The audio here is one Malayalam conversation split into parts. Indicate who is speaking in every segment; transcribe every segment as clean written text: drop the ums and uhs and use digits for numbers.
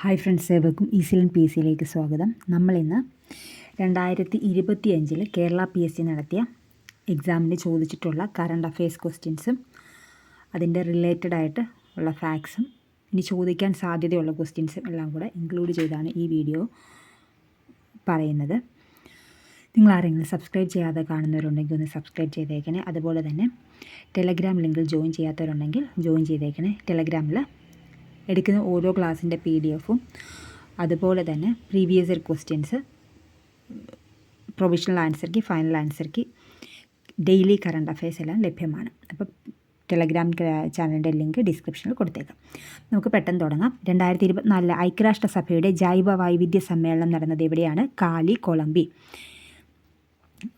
Speaker 1: ഹായ് ഫ്രണ്ട്സ്, ഏവർക്കും ഈസിലൻ പി എസ് സിയിലേക്ക് സ്വാഗതം. നമ്മളിന്ന് 2025 കേരള PSC നടത്തിയ എക്സാമിന് ചോദിച്ചിട്ടുള്ള കറണ്ട് അഫയേഴ്സ് ക്വസ്റ്റ്യൻസും അതിൻ്റെ റിലേറ്റഡ് ആയിട്ട് ഉള്ള ഫാക്ട്സും ഇനി ചോദിക്കാൻ സാധ്യതയുള്ള ക്വസ്റ്റ്യൻസും എല്ലാം കൂടെ ഇൻക്ലൂഡ് ചെയ്താണ് ഈ വീഡിയോ പറയുന്നത്. നിങ്ങൾ ആരെങ്കിലും സബ്സ്ക്രൈബ് ചെയ്യാതെ കാണുന്നവരുണ്ടെങ്കിൽ ഒന്ന് സബ്സ്ക്രൈബ് ചെയ്തേക്കണേ. അതുപോലെ തന്നെ ടെലഗ്രാം ലിങ്കിൽ ജോയിൻ ചെയ്യാത്തവരുണ്ടെങ്കിൽ ജോയിൻ ചെയ്തേക്കണേ. ടെലഗ്രാമിൽ എടുക്കുന്ന ഓരോ ക്ലാസ്സിൻ്റെ PDF-ഉം അതുപോലെ തന്നെ പ്രീവിയസ് ഇയർ ക്വസ്റ്റ്യൻസ്, പ്രൊവിഷണൽ ആൻസർക്ക്, ഫൈനൽ ആൻസർക്ക്, ഡെയിലി കറണ്ട് അഫയേഴ്സ് എല്ലാം ലഭ്യമാണ്. അപ്പോൾ ടെലഗ്രാം ചാനലിൻ്റെ ലിങ്ക് ഡിസ്ക്രിപ്ഷനിൽ കൊടുത്തേക്കാം. നമുക്ക് പെട്ടെന്ന് തുടങ്ങാം. 2024 ഐക്യരാഷ്ട്രസഭയുടെ ജൈവ വൈവിധ്യ സമ്മേളനം നടന്നത് എവിടെയാണ്? കാലി, കൊളംബി.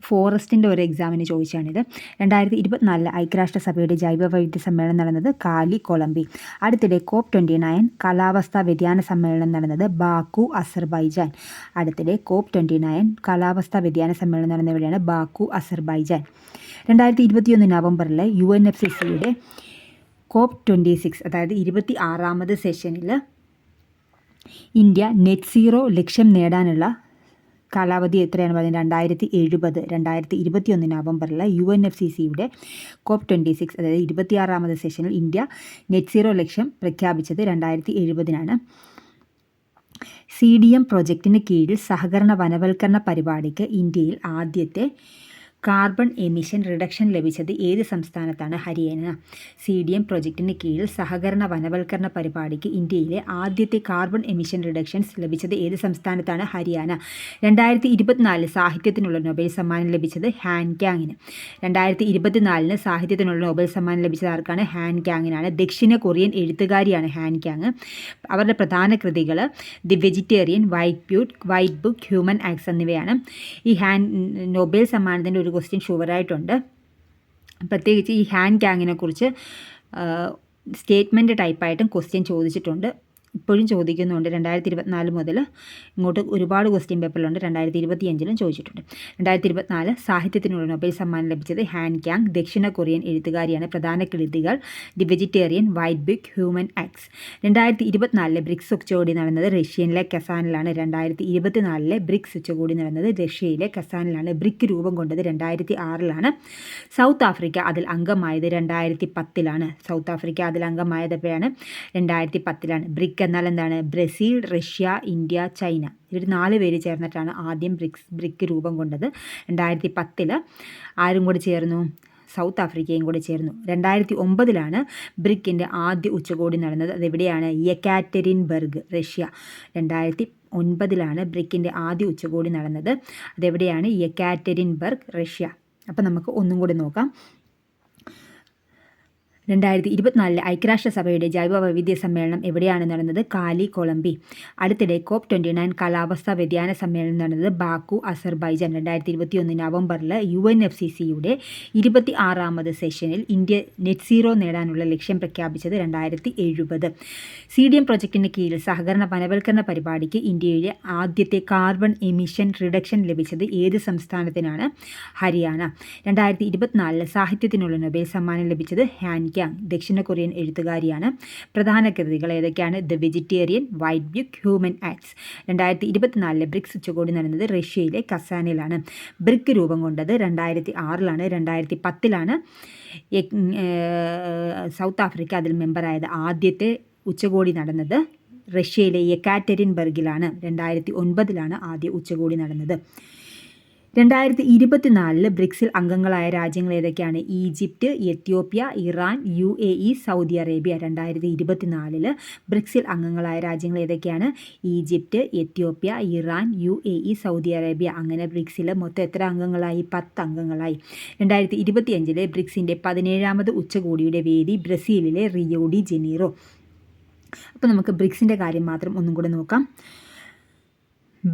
Speaker 1: ഫോറസ്റ്റിൻ്റെ ഒരു എക്സാമിന് ചോദിച്ചാണിത്. 2024 ഐക്യരാഷ്ട്രസഭയുടെ ജൈവ വൈവിധ്യ സമ്മേളനം നടന്നത് കാലി, കൊളംബി. അടുത്തിടെ COP29 കാലാവസ്ഥാ വ്യതിയാന സമ്മേളനം നടന്നത് ബാക്കു, അസർബൈജാൻ. അടുത്തിടെ COP29 കാലാവസ്ഥാ വ്യതിയാന സമ്മേളനം നടന്നത് എവിടെയാണ്? Baku, Azerbaijan. 2021 നവംബറിൽ UNFCCCയുടെ COP26 അതായത് 26ാമത് സെഷനിൽ ഇന്ത്യ നെറ്റ് സീറോ ലക്ഷ്യം നേടാനുള്ള കാലാവധി എത്രയാണ് പറയുന്നത്? 2070. 2021 നവംബറിൽ UNFCCCയുടെ COP26 അതായത് 26ാമത് സെഷനിൽ ഇന്ത്യ നെറ്റ് സീറോ ലക്ഷ്യം പ്രഖ്യാപിച്ചത് 2070-നാണ്. CDM പ്രൊജക്റ്റിന് കീഴിൽ സഹകരണ വനവൽക്കരണ പരിപാടിക്ക് ഇന്ത്യയിൽ ആദ്യത്തെ കാർബൺ എമിഷൻ റിഡക്ഷൻ ലഭിച്ചത് ഏത് സംസ്ഥാനത്താണ്? ഹരിയാന. CDM പ്രൊജക്റ്റിന് കീഴിൽ സഹകരണ വനവൽക്കരണ പരിപാടിക്ക് ഇന്ത്യയിലെ ആദ്യത്തെ കാർബൺ എമിഷൻ റിഡക്ഷൻസ് ലഭിച്ചത് ഏത് സംസ്ഥാനത്താണ്? ഹരിയാന. 2024 സാഹിത്യത്തിനുള്ള നൊബേൽ സമ്മാനം ലഭിച്ചത് ഹാൻ ക്യാങ്ങിന്. 2024 സാഹിത്യത്തിനുള്ള നൊബേൽ സമ്മാനം ലഭിച്ചത് ആർക്കാണ്? ഹാൻ ക്യാങ്ങിനാണ്. ദക്ഷിണ കൊറിയൻ എഴുത്തുകാരിയാണ് ഹാൻ ക്യാങ്. അവരുടെ പ്രധാന കൃതികൾ the vegetarian, white book, human acts എന്നിവയാണ്. ഈ നൊബേൽ സമ്മാനത്തിൻ്റെ ഒരു ക്വസ്റ്റ്യൻ ഷുവറായിട്ടുണ്ട്. പ്രത്യേകിച്ച് ഈ ഹാൻ ക്യാങ്ങിനെ കുറിച്ച് സ്റ്റേറ്റ്മെൻറ്റ് ടൈപ്പായിട്ടും ക്വസ്റ്റ്യൻ ചോദിച്ചിട്ടുണ്ട്, ഇപ്പോഴും ചോദിക്കുന്നുണ്ട്. 2024 മുതൽ ഇങ്ങോട്ട് ഒരുപാട് ക്വസ്റ്റ്യൻ പേപ്പറിലുണ്ട്. 2025 ചോദിച്ചിട്ടുണ്ട്. 2024 സാഹിത്യത്തിനുള്ള നൊബേൽ സമ്മാനം ലഭിച്ചത് ഹാൻ ക്യാങ്. ദക്ഷിണ കൊറിയൻ എഴുത്തുകാരിയാണ്. പ്രധാന കൃതികൾ the vegetarian, white book, human acts. 2024 BRICS ഉച്ചകോടി നടന്നത് റഷ്യയിലെ കസാനിലാണ്. 2024 ബ്രിക്സ് ഉച്ചകോടി നടന്നത് റഷ്യയിലെ കസാനിലാണ്. ബ്രിക്ക് രൂപം കൊണ്ടത് 2006-ലാണ്. സൗത്ത് ആഫ്രിക്ക അതിൽ അംഗമായത് 2010-ലാണ്. സൗത്ത് ആഫ്രിക്ക അതിൽ അംഗമായത് എപ്പോഴാണ്? 2010-ലാണ്. ബ്രിക്ക് എന്നാൽ എന്താണ്? Brazil, Russia, India, China. ഇവർ 4 പേര് ചേർന്നിട്ടാണ് ആദ്യം ബ്രിക്ക് രൂപം കൊണ്ടത്. 2010 ആരും കൂടി ചേർന്നു? സൗത്ത് ആഫ്രിക്കയും കൂടി ചേർന്നു. 2009-ലാണ് ബ്രിക്കിൻ്റെ ആദ്യ ഉച്ചകോടി നടന്നത്. അതെവിടെയാണ്? യെക്കാറ്റെരിൻബർഗ്, റഷ്യ. 2009-ലാണ് ബ്രിക്കിൻ്റെ ആദ്യ ഉച്ചകോടി നടന്നത്. അതെവിടെയാണ്? യെക്കാറ്റെരിൻബർഗ്, റഷ്യ. അപ്പം നമുക്ക് ഒന്നും കൂടി നോക്കാം. 2024 ഐക്യരാഷ്ട്രസഭയുടെ ജൈവ വൈവിധ്യ സമ്മേളനം എവിടെയാണ് നടന്നത്? കാലി, കൊളംബി. അടുത്തിടെ COP29 കാലാവസ്ഥാ വ്യതിയാന സമ്മേളനം നടന്നത് ബാക്കു, അസർബൈജാൻ. 2021 നവംബറിൽ UNFCCCയുടെ 26ാമത് സെഷനിൽ ഇന്ത്യ നെറ്റ് സീറോ നേടാനുള്ള ലക്ഷ്യം പ്രഖ്യാപിച്ചത് 2070. CDM പ്രൊജക്റ്റിന് കീഴിൽ സഹകരണ വനവൽക്കരണ പരിപാടിക്ക് ഇന്ത്യയിലെ ആദ്യത്തെ കാർബൺ എമിഷൻ റിഡക്ഷൻ ലഭിച്ചത് ഏത് സംസ്ഥാനത്തിനാണ്? ഹരിയാന. 2024 സാഹിത്യത്തിനുള്ള നൊബേൽ സമ്മാനം ലഭിച്ചത് ഹാൻ ക്യാങ്. ദക്ഷിണ കൊറിയൻ എഴുത്തുകാരിയാണ്. പ്രധാന കൃതികൾ ഏതൊക്കെയാണ്? The vegetarian, white book, human acts. 2024 BRICS ഉച്ചകോടി നടന്നത് റഷ്യയിലെ കസാനിലാണ്. ബ്രിക്ക് രൂപം കൊണ്ടത് 2006-ലാണ്. 2010-ലാണ് സൗത്ത് ആഫ്രിക്ക അതിൽ മെമ്പറായത്. ആദ്യത്തെ ഉച്ചകോടി നടന്നത് റഷ്യയിലെ യെക്കാറ്റെരിൻബർഗിലാണ്. 2009-ലാണ് ആദ്യ ഉച്ചകോടി നടന്നത്. 2024 ബ്രിക്സിൽ അംഗങ്ങളായ രാജ്യങ്ങൾ ഏതൊക്കെയാണ്? Egypt, Ethiopia, Iran, UAE, Saudi Arabia. 2024 ബ്രിക്സിൽ അംഗങ്ങളായ രാജ്യങ്ങൾ ഏതൊക്കെയാണ്? Egypt, Ethiopia, Iran, UAE, Saudi Arabia. അങ്ങനെ ബ്രിക്സിൽ മൊത്തം എത്ര അംഗങ്ങളായി? 10 അംഗങ്ങളായി. 2025 ബ്രിക്സിൻ്റെ 17ാമത് ഉച്ചകോടിയുടെ വേദി ബ്രസീലിലെ റിയോ ഡി ജനീറോ. അപ്പോൾ നമുക്ക് ബ്രിക്സിൻ്റെ കാര്യം മാത്രം ഒന്നും കൂടെ നോക്കാം.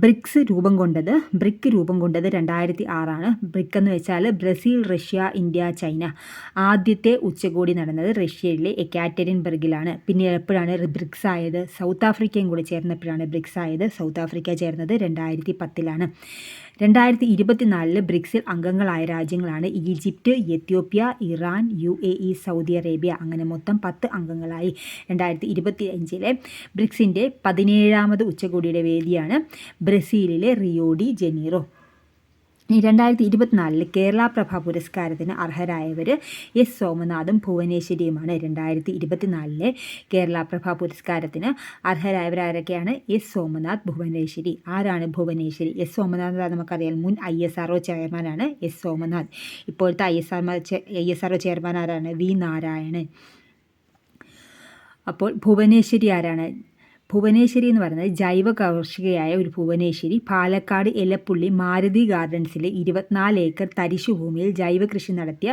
Speaker 1: ബ്രിക്ക് രൂപം കൊണ്ടത് 2006-ആണ്. ബ്രിക്ക് എന്ന് വെച്ചാൽ ബ്രസീൽ, റഷ്യ, ഇന്ത്യ, ചൈന. ആദ്യത്തെ ഉച്ചകോടി നടന്നത് റഷ്യയിലെ യെക്കാറ്റെരിൻബർഗിലാണ്. പിന്നെ എപ്പോഴാണ് ബ്രിക്സ് ആയത്? സൗത്ത് ആഫ്രിക്കയും കൂടി ചേർന്നപ്പോഴാണ് ബ്രിക്സ് ആയത്. സൗത്ത് ആഫ്രിക്ക ചേർന്നത് 2010-ലാണ്. 2024 ബ്രിക്സിൽ അംഗങ്ങളായ രാജ്യങ്ങളാണ് Egypt, Ethiopia, Iran, UAE, Saudi Arabia. അങ്ങനെ മൊത്തം 10 അംഗങ്ങളായി. 2025 ബ്രിക്സിൻ്റെ 17ാമത് ഉച്ചകോടിയുടെ വേദിയാണ് ബ്രസീലിലെ റിയോ ഡി ജനീറോ. 2024 കേരള പ്രഭ പുരസ്കാരത്തിന് അർഹരായവർ എസ് സോമനാഥും ഭുവനേശ്വരിയുമാണ്. 2024 കേരള പ്രഭ പുരസ്കാരത്തിന് അർഹരായവരാരൊക്കെയാണ്? എസ് സോമനാഥ്, ഭുവനേശ്വരി. ആരാണ് ഭുവനേശ്വരി? എസ് സോമനാഥ് നമുക്കറിയാം, മുൻ ISRO ചെയർമാനാണ് എസ് സോമനാഥ്. ഇപ്പോഴത്തെ ISRO ചെയർമാൻ ആരാണ്? വി നാരായണൻ. അപ്പോൾ ഭുവനേശ്വരി ആരാണ്? ഭുവനേശ്വരി എന്ന് പറയുന്നത് ജൈവ കർഷകയായ ഒരു ഭുവനേശ്വരി പാലക്കാട് എലപ്പുള്ളി മാരുതി ഗാർഡൻസിലെ 24 ഏക്കർ തരിശുഭൂമിയിൽ ജൈവ കൃഷി നടത്തിയ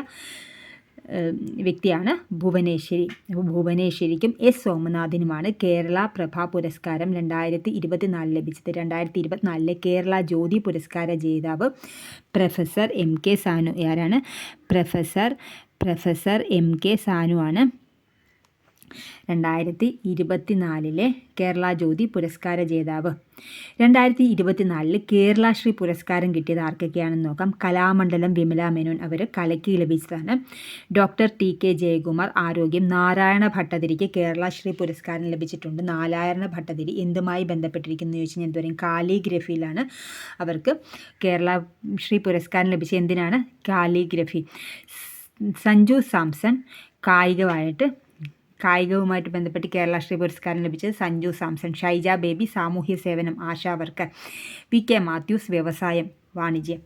Speaker 1: വ്യക്തിയാണ് ഭുവനേശ്വരി. അപ്പോൾ ഭുവനേശ്വരിക്കും എസ് സോമനാഥിനുമാണ് കേരള പ്രഭ പുരസ്കാരം 2024 ലഭിച്ചത്. 2024 കേരള ജ്യോതി പുരസ്കാര ജേതാവ് പ്രൊഫസർ MK സാനു. ആരാണ്? പ്രൊഫസർ MK സാനു ആണ് 2024 കേരള ജ്യോതി പുരസ്കാര ജേതാവ്. 2024 കേരളശ്രീ പുരസ്കാരം കിട്ടിയത് ആർക്കൊക്കെയാണെന്ന് നോക്കാം. കലാമണ്ഡലം വിമല മേനോൻ, അവർ കലയ്ക്ക് ലഭിച്ചതാണ്. ഡോക്ടർ TK ജയകുമാർ, ആരോഗ്യം. നാരായണ ഭട്ടതിരിക്ക് കേരളശ്രീ പുരസ്കാരം ലഭിച്ചിട്ടുണ്ട്. നാരായണ ഭട്ടതിരി എന്തുമായി ബന്ധപ്പെട്ടിരിക്കുന്നു എന്ന് ചോദിച്ചാൽ എന്ത് പറയും? കാലിഗ്രഫിയിലാണ് അവർക്ക് കേരളശ്രീ പുരസ്കാരം ലഭിച്ചത്. എന്തിനാണ്? കാലിഗ്രഫി. സഞ്ജു സാംസൺ കായികവുമായിട്ട് ബന്ധപ്പെട്ട് കേരളശ്രീ പുരസ്കാരം ലഭിച്ചത് സഞ്ജു സാംസൺ. ഷൈജ ബേബി സാമൂഹ്യ സേവനം, ആശാ വർക്കർ. VK മാത്യൂസ് വ്യവസായം, വാണിജ്യം.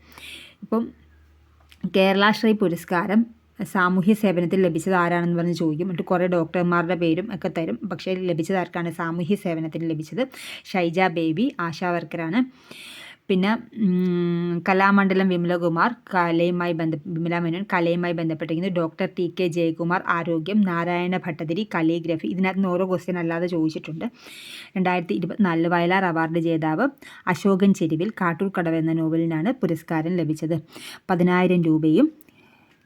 Speaker 1: ഇപ്പം കേരളശ്രീ പുരസ്കാരം സാമൂഹ്യ സേവനത്തിൽ ലഭിച്ചത് ആരാണെന്ന് പറഞ്ഞ് ചോദിക്കും. എന്നിട്ട് കുറേ ഡോക്ടർമാരുടെ പേരും ഒക്കെ തരും. പക്ഷേ ലഭിച്ചത് ആർക്കാണ്? സാമൂഹ്യ സേവനത്തിന് ലഭിച്ചത് ഷൈജ ബേബി, ആശാ വർക്കറാണ്. പിന്നെ കലാമണ്ഡലം വിമല മേനോൻ കലയുമായി ബന്ധപ്പെട്ടിരിക്കുന്നത്. ഡോക്ടർ TK ജയകുമാർ, ആരോഗ്യം. നാരായണ ഭട്ടതിരി, കാലിഗ്രഫി. ഇതിനകത്ത് നിന്ന് ഓരോ ക്വസ്റ്റ്യൻ അല്ലാതെ ചോദിച്ചിട്ടുണ്ട്. 2024 വയലാർ അവാർഡ് ജേതാവ് അശോകൻ ചെരുവിൽ കാട്ടൂർ കടവ് എന്ന നോവലിനാണ് പുരസ്കാരം ലഭിച്ചത്. 10,000 രൂപയും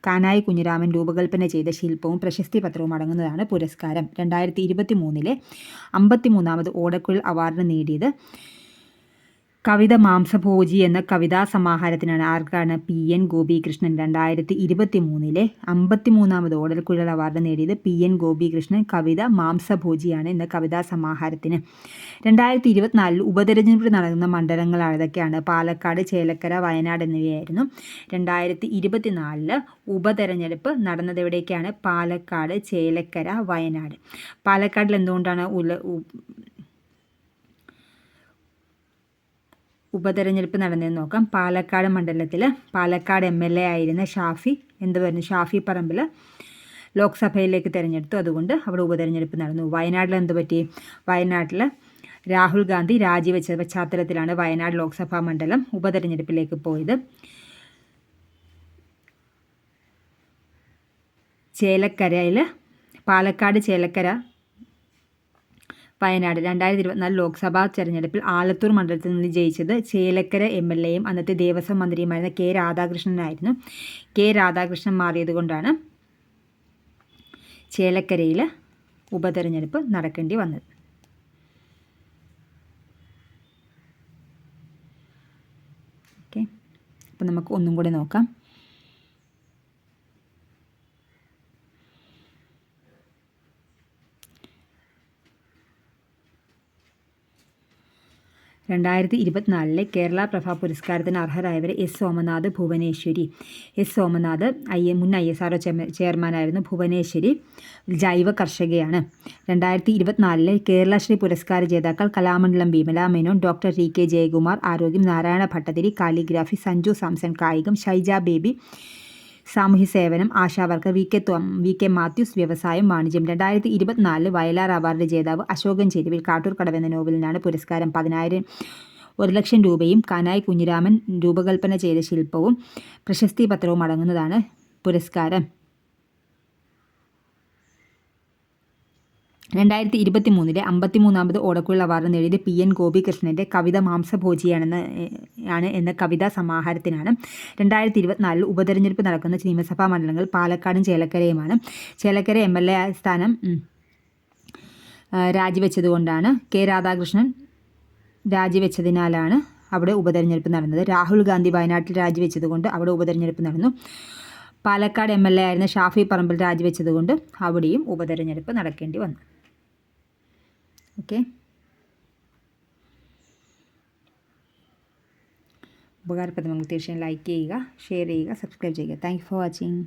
Speaker 1: കാനായി കുഞ്ഞിരാമൻ രൂപകൽപ്പന ചെയ്ത ശില്പവും പ്രശസ്തി പത്രവും അടങ്ങുന്നതാണ് പുരസ്കാരം. 2023 53ാമത് ഓടക്കുഴൽ അവാർഡ് നേടിയത് കവിത മാംസഭോജി എന്ന കവിതാ സമാഹാരത്തിനാണ്. ആർക്കാണ്? PN ഗോപികൃഷ്ണൻ. 2023 53ാമത് ഓടക്കുഴൽ അവാർഡ് നേടിയത് PN ഗോപികൃഷ്ണൻ. കവിത മാംസഭോജിയാണ് എന്ന കവിതാ സമാഹാരത്തിന്. 2024 ഉപതെരഞ്ഞെടുപ്പ് നടക്കുന്ന മണ്ഡലങ്ങൾ ഏതൊക്കെയാണ്? പാലക്കാട്, ചേലക്കര, വയനാട് എന്നിവയായിരുന്നു. 2024 ഉപതെരഞ്ഞെടുപ്പ് നടന്നത് എവിടേക്കാണ്? പാലക്കാട്, ചേലക്കര, വയനാട്. പാലക്കാടിൽ എന്തുകൊണ്ടാണ് ഉപതെരഞ്ഞെടുപ്പ് നടന്നതെന്ന് നോക്കാം. പാലക്കാട് മണ്ഡലത്തിൽ പാലക്കാട് MLA ആയിരുന്ന ഷാഫി പറമ്പിൽ ലോക്സഭയിലേക്ക് തിരഞ്ഞെടുത്തു. അതുകൊണ്ട് അവിടെ ഉപതെരഞ്ഞെടുപ്പ് നടന്നു. വയനാട്ടിൽ എന്ത് പറ്റി? വയനാട്ടിൽ രാഹുൽ ഗാന്ധി രാജിവെച്ച പശ്ചാത്തലത്തിലാണ് വയനാട് ലോക്സഭാ മണ്ഡലം ഉപതെരഞ്ഞെടുപ്പിലേക്ക് പോയത്. പാലക്കാട്, ചേലക്കര, വയനാട് 2024 ലോക്സഭാ തെരഞ്ഞെടുപ്പിൽ ആലത്തൂർ മണ്ഡലത്തിൽ നിന്ന് ജയിച്ചത് ചേലക്കര MLAയും അന്നത്തെ ദേവസ്വം മന്ത്രിയുമായിരുന്ന K രാധാകൃഷ്ണനായിരുന്നു. K രാധാകൃഷ്ണൻ മാറിയത് കൊണ്ടാണ് ചേലക്കരയിൽ ഉപതെരഞ്ഞെടുപ്പ് നടക്കേണ്ടി വന്നത്. ഓക്കെ, അപ്പം നമുക്ക് ഒന്നും കൂടി നോക്കാം. (2024) കേരള പ്രഭ പുരസ്കാരത്തിന് അർഹരായവർ എസ് സോമനാഥ്, ഭുവനേശ്വരി. എസ് സോമനാഥ് മുൻ ISRO ചെയർമാനായിരുന്നു. ഭുവനേശ്വരി ജൈവ കർഷകയാണ്. 2024 കേരളശ്രീ പുരസ്കാര ജേതാക്കൾ കലാമണ്ഡലം വിമല മേനോൻ, ഡോക്ടർ TK ജയകുമാർ, ആരോഗ്യം. നാരായണ ഭട്ടതിരി, കാലിഗ്രാഫി. സഞ്ജു സാംസൺ, കായികം. ഷൈജ ബേബി, സാമൂഹ്യ സേവനം, ആശാ വർക്കർ. VK മാത്യൂസ്, വ്യവസായം, വാണിജ്യം. 2024 വയലാർ അവാർഡ് ജേതാവ് അശോകൻ ചെരുവിൽ കാട്ടൂർ കടവ് എന്ന നോവലിനാണ് പുരസ്കാരം. 1,00,000 രൂപയും കാനായി കുഞ്ഞിരാമൻ രൂപകൽപ്പന ചെയ്ത ശില്പവും പ്രശസ്തി പത്രവും അടങ്ങുന്നതാണ് പുരസ്കാരം. 2023 53ാമത് ഓടക്കുഴൽ അവാർഡ് നേടിയത് PN ഗോപികൃഷ്ണൻ്റെ കവിത മാംസഭോജിയാണ് എന്ന കവിതാ സമാഹാരത്തിനാണ്. 2024 ഉപതെരഞ്ഞെടുപ്പ് നടക്കുന്ന നിയമസഭാ മണ്ഡലങ്ങൾ പാലക്കാടും ചേലക്കരയുമാണ്. ചേലക്കര MLA സ്ഥാനം രാജിവെച്ചതുകൊണ്ടാണ്, K രാധാകൃഷ്ണൻ രാജിവെച്ചതിനാലാണ് അവിടെ ഉപതെരഞ്ഞെടുപ്പ് നടന്നത്. രാഹുൽ ഗാന്ധി വയനാട്ടിൽ രാജിവെച്ചതുകൊണ്ട് അവിടെ ഉപതെരഞ്ഞെടുപ്പ് നടന്നു. പാലക്കാട് MLA ആയിരുന്ന ഷാഫി പറമ്പിൽ രാജിവെച്ചതുകൊണ്ട് അവിടെയും ഉപതെരഞ്ഞെടുപ്പ് നടക്കേണ്ടി വന്നു. ഓക്കെ, ഉപകാരപ്രദമായി തീർച്ചയായും ലൈക്ക് ചെയ്യുക, ഷെയർ ചെയ്യുക, സബ്സ്ക്രൈബ് ചെയ്യുക. Thank you for watching.